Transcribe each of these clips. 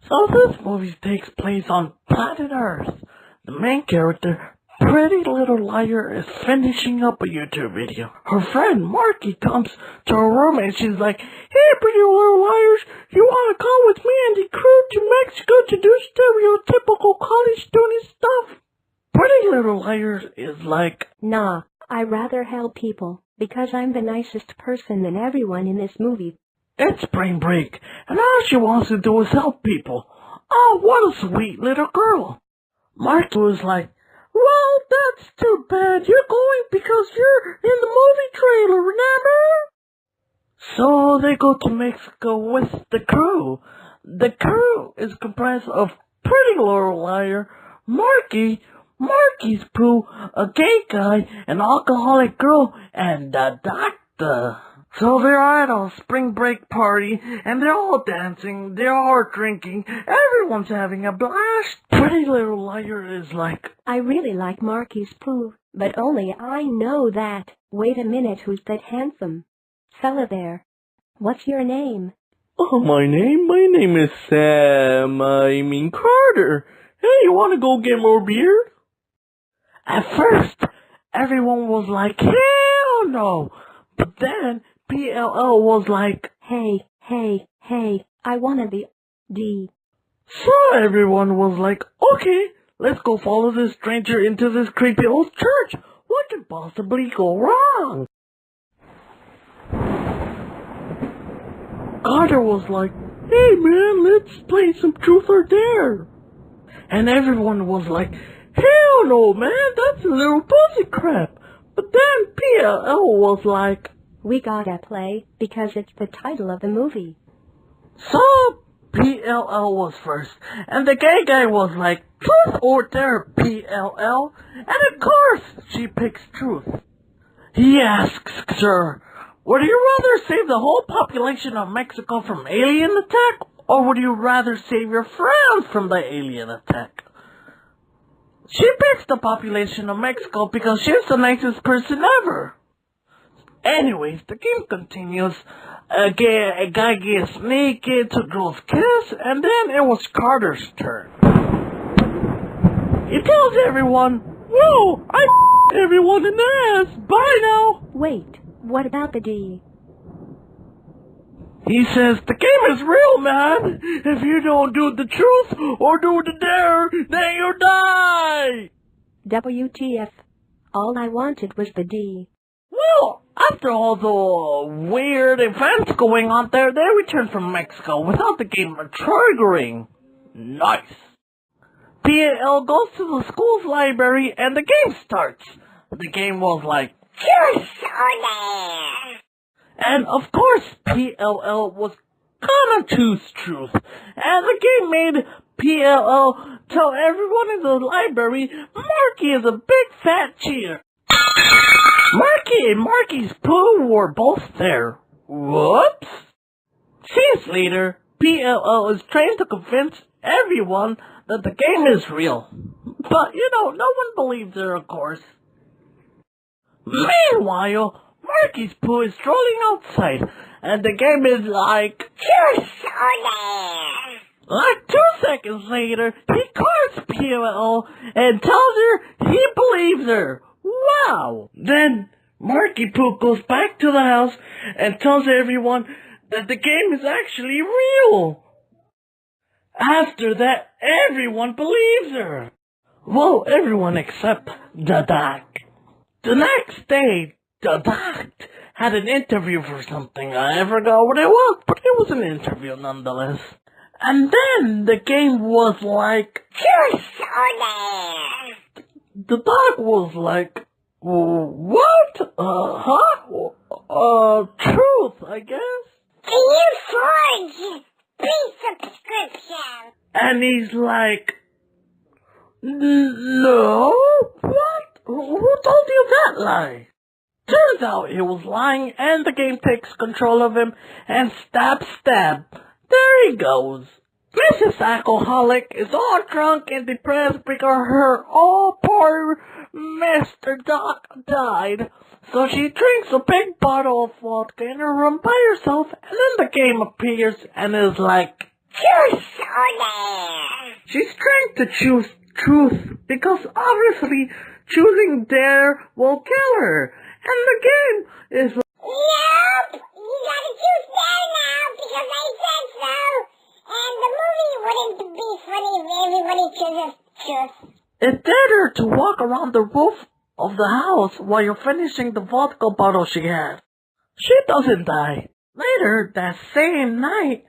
So this movie takes place on planet Earth. The main character, Pretty Little Liar, is finishing up a YouTube video. Her friend Marky comes to her room and she's like, "Hey, Pretty Little Liars, you want to come with me and the crew to Mexico to do stereotypical college student stuff?" Pretty Little Liars is like, "Nah, I rather help people, because I'm the nicest person than everyone in this movie." It's spring break, and all she wants to do is help people. Oh, what a sweet little girl. Marky was like, "Well, that's too bad. You're going because you're in the movie trailer, remember?" So they go to Mexico with the crew. The crew is comprised of Pretty Little Liar, Marky's Pooh, a gay guy, an alcoholic girl, and the doctor. So they're at a spring break party, and they're all dancing, they're all drinking, everyone's having a blast. Pretty Little Liar is like, "I really like Marky's Pooh, but only I know that. Wait a minute, who's that handsome fella there? What's your name?" "Oh, my name is Carter. Hey, you wanna go get more beer?" At first, everyone was like, "Hell no!" But then, PLL was like, Hey, I wanna be D." So everyone was like, "Okay, let's go follow this stranger into this creepy old church. What could possibly go wrong?" Carter was like, "Hey man, let's play some truth or dare." And everyone was like, "Hell no man, that's a little pussy crap." But then PLL was like, "We gotta play, because it's the title of the movie." So PLL was first, and the gay guy was like, "Truth or dare, PLL?" And of course, she picks truth. He asks her, "Would you rather save the whole population of Mexico from alien attack, or would you rather save your friends from the alien attack?" She picks the population of Mexico because she's the nicest person ever. Anyways, the game continues. A guy gets naked, two girls kiss, and then it was Carter's turn. He tells everyone, "Whoa, I everyone in the ass. Bye now." Wait, what about the D? He says, "The game is real, man. If you don't do the truth or do the dare, then you die." WTF. All I wanted was the D. Well, after all the weird events going on there, they returned from Mexico without the game triggering. Nice. PL goes to the school's library and the game starts. The game was like, "Truth or dare?" And of course, PLL was gonna choose truth. And the game made PLL tell everyone in the library Marky is a big fat cheater. Marky and Marky's Pooh were both there. Whoops. Scenes later, PLL is trying to convince everyone that the game is real. But, no one believes her, of course. Meanwhile, Marky's Pooh is strolling outside, and the game is like, "Truth or dare?" Like 2 seconds later, he calls PLL and tells her he believes her. Wow! Then Marky Pooh goes back to the house and tells everyone that the game is actually real. After that, everyone believes her. Well, everyone except the doc. The next day, the doc had an interview for something. I forgot what it was, but it was an interview nonetheless. And then the game was like, "Truth or dare?" The dog was like, "What? Truth, I guess." Can you forge? Please subscription. And he's like, "No? What? Who told you that lie?" Turns out he was lying, and the game takes control of him, and stab. There he goes. Mrs. Alcoholic is all drunk and depressed because her poor Mr. Doc died. So she drinks a big bottle of vodka in her room by herself, and then the game appears and is like, "You're so or dare. She's trying to choose truth because obviously choosing dare will kill her. And the game is... Nope, you gotta choose dare now because I said so. And the movie wouldn't be funny if everybody chooses truth. It dared her to walk around the roof of the house while you're finishing the vodka bottle she had. She doesn't die. Later that same night,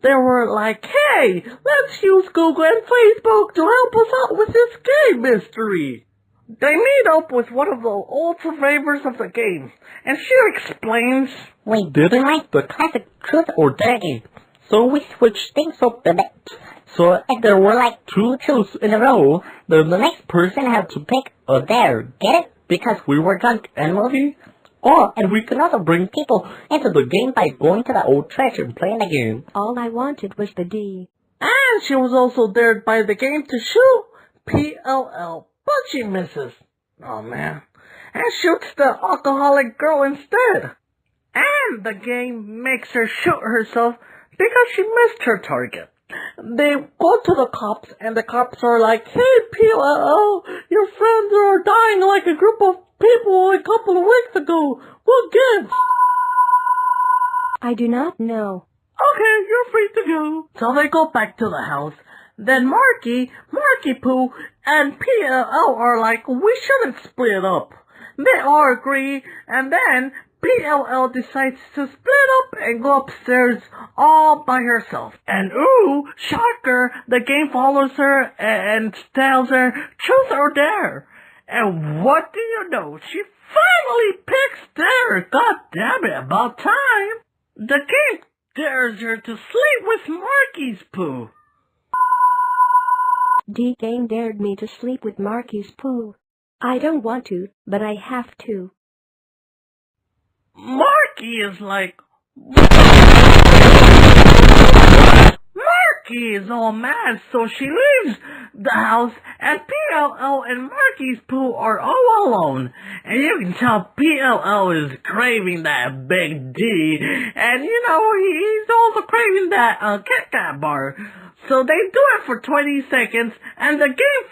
they were like, hey, let's use Google and Facebook to help us out with this game mystery. They meet up with one of the old survivors of the game, and she explains, We didn't like the classic truth or dare game, so we switched things up a bit. So if there were like 2 truths in a row, then the next person had to pick a dare. Get it? Because we were drunk and movie. And we could also bring people into the game by going to the old church and playing the game. All I wanted was the D. and she was also dared by the game to shoot PLL, but she misses. Oh man. And shoots the alcoholic girl instead. And the game makes her shoot herself because she missed her target. They go to the cops, and the cops are like, hey, PLL, your friends are dying like a group of people a couple of weeks ago. What gives? I do not know. Okay, you're free to go. So they go back to the house. Then Marky Poo, and PLL are like, we shouldn't split up. They all agree, and then PLL decides to split up and go upstairs all by herself. And ooh, shocker, the game follows her and tells her, truth or dare. And what do you know? She finally picks dare. God damn it, about time. The game dares her to sleep with Marky's Poo. D game dared me to sleep with Marky's Poo. I don't want to, but I have to. Marky is like... Marky is all mad, so she leaves the house, and PLL and Marky's Poo are all alone. And you can tell PLL is craving that big D, and you know, he's also craving that Kit Kat bar. So they do it for 20 seconds, and the game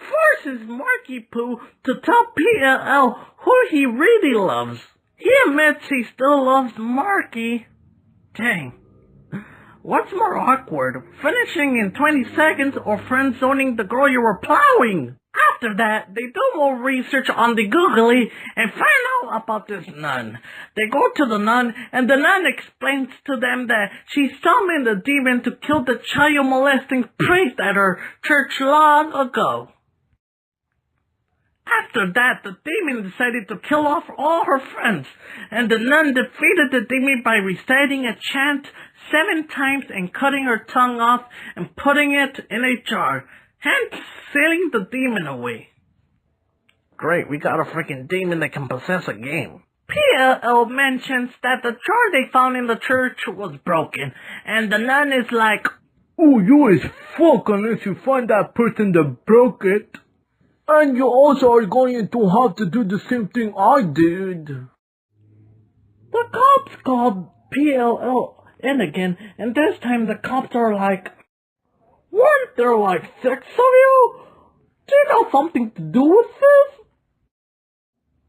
forces Marky Poo to tell PLL who he really loves. He admits he still loves Marky. Dang. What's more awkward, finishing in 20 seconds or friend-zoning the girl you were plowing? After that, they do more research on the Googly and find out about this nun. They go to the nun, and the nun explains to them that she summoned a demon to kill the child-molesting priest at her church long ago. After that, the demon decided to kill off all her friends, and the nun defeated the demon by reciting a chant 7 times and cutting her tongue off and putting it in a jar, hence sealing the demon away. Great, we got a freaking demon that can possess a game. PLL mentions that the jar they found in the church was broken, and the nun is like, oh, you is fuck unless you find that person that broke it. And you also are going to have to do the same thing I did. The cops called PLL in again, and this time the cops are like, weren't there like 6 of you? Do you know something to do with this?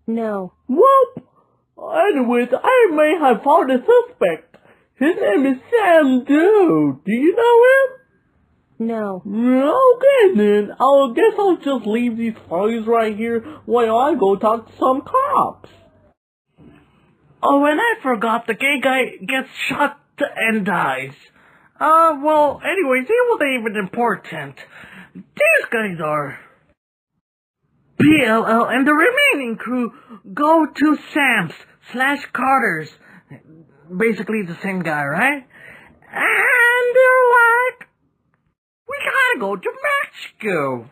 No. Well, anyways, I may have found a suspect. His name is Sam Doe. Do you know him? No. Okay then, I guess I'll just leave these files right here while I go talk to some cops. Oh, and I forgot, the gay guy gets shot and dies. Well, anyways, it wasn't even important. These guys are... PLL and the remaining crew go to Sam's/Carter's. Basically the same guy, right? And they're like, we gotta go to Mexico.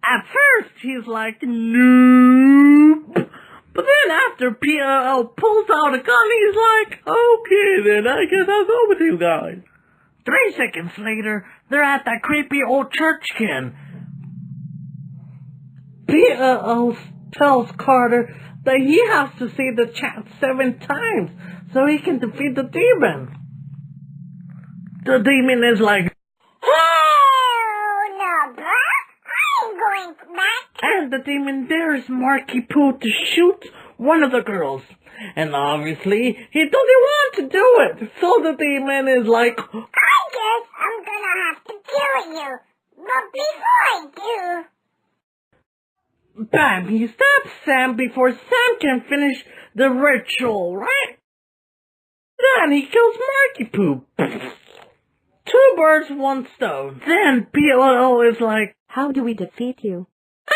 At first, he's like, nope. But then after PLL pulls out a gun, he's like, okay then, I guess I'll go with you guys. 3 seconds later, they're at that creepy old church again. PLL tells Carter that he has to say the chant 7 times so he can defeat the demon. The demon is like, Hey! the demon dares Marky Poo to shoot one of the girls. And obviously, he doesn't want to do it. So the demon is like, I guess I'm gonna have to kill you. But before I do... bam, he stabs Sam before Sam can finish the ritual, right? Then he kills Marky Poo. Two birds, one stone. Then PLL is like, how do we defeat you? Ah!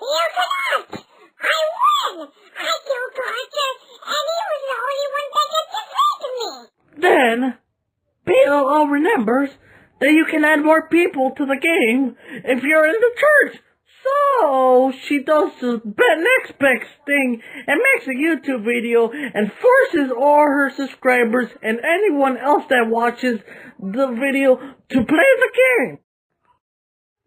You cannot! I win! I killed Roger, and he was the only one that could defeat me! then PLL remembers that you can add more people to the game if you're in the church. So she does the next best thing and makes a YouTube video and forces all her subscribers and anyone else that watches the video to play the game.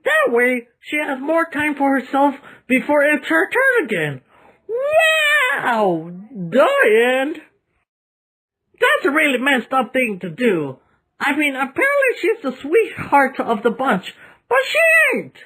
That way, she has more time for herself before it's her turn again. Wow! The end. That's a really messed up thing to do. I mean, apparently she's the sweetheart of the bunch, but she ain't.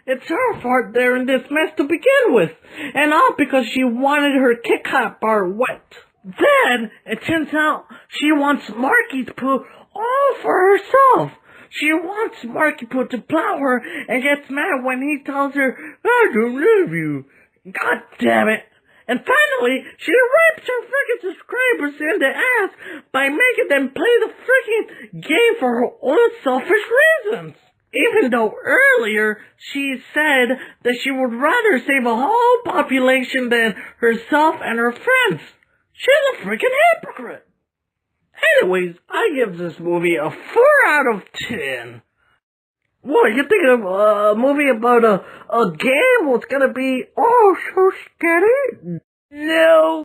It's her fault they're in this mess to begin with, and all because she wanted her Kit Kat bar wet. Then, it turns out she wants Marky Poo all for herself. She wants Marky Poo to plow her and gets mad when he tells her, I don't love you. God damn it. And finally, she rapes her freaking subscribers in the ass by making them play the freaking game for her own selfish reasons. Even though earlier she said that she would rather save a whole population than herself and her friends. She's a freaking hypocrite. Anyways, I give this movie a 4 out of 10. What, you think of a movie about a game? What's gonna be, oh, so scary? No.